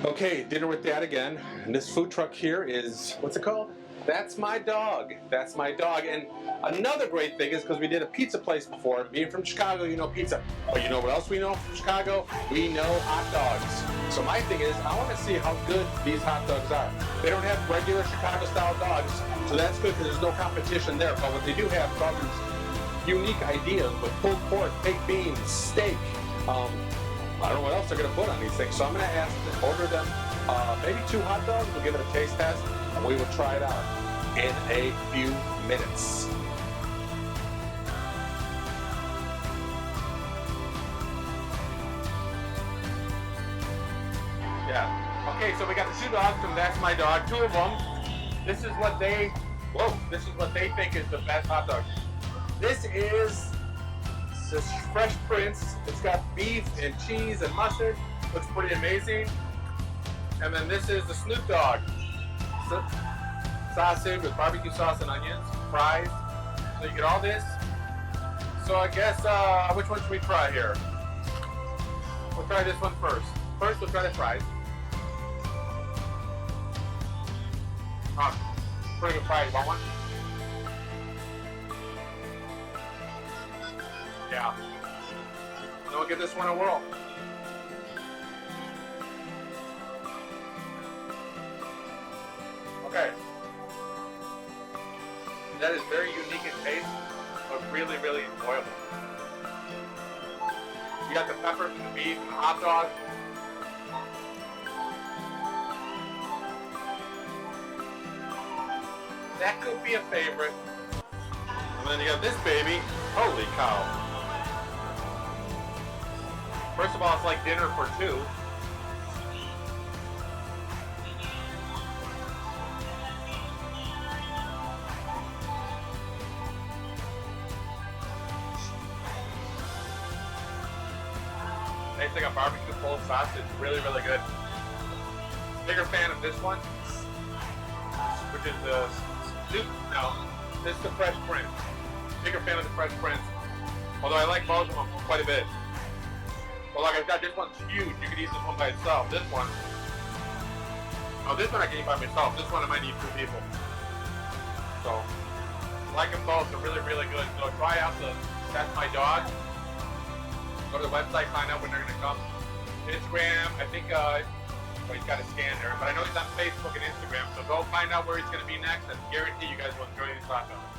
Okay, dinner with Dad again. And this food truck here is, what's it called? That's My Dawg. That's My Dawg. And another great thing is because we did a pizza place before. Being from Chicago, you know pizza. But you know what else we know from Chicago? We know hot dogs. So my thing is, I want to see how good these hot dogs are. They don't have regular Chicago-style dogs, so that's good because there's no competition there. But what they do have are these unique ideas with pulled pork, baked beans, steak. I don't know what else they're going to put on these things, so I'm going to order them maybe 2 hot dogs. We'll give it a taste test, and we will try it out in a few minutes. Yeah. Okay, so we got the 2 dogs from That's My Dawg. 2 of them. This is what they think is the best hot dog. This is Fresh Prince. It's got beef and cheese and mustard. Looks pretty amazing. And then this is the Snoop Dogg sausage with barbecue sauce and onions, fries. So you get all this. So I guess which one should we try here? We'll try this one first. First, we'll try the fries. Pretty good fries. Want one? Yeah. Then we'll give this one a whirl. Okay. That is very unique in taste, but really, really enjoyable. You got the pepper from the beef and the hot dog. That could be a favorite. And then you got this baby. Holy cow. First of all, it's like dinner for 2. Tastes like a barbecue pulled sausage. Really, really good. Bigger fan of this one, which is the Snoop. No, this is the Fresh Prince. Bigger fan of the Fresh Prince. Although I like both of them quite a bit. Well, like I've got this one's huge. You could eat this one by itself. This one, this one I can eat by myself. This one I might need 2 people. So, like them both. They're really, really good. So try out the That's My Dawg. Go to the website, find out when they're going to come. Instagram, I think, he's got a scan there. But I know he's on Facebook and Instagram. So go find out where he's going to be next. And guarantee you guys will enjoy these hot dogs.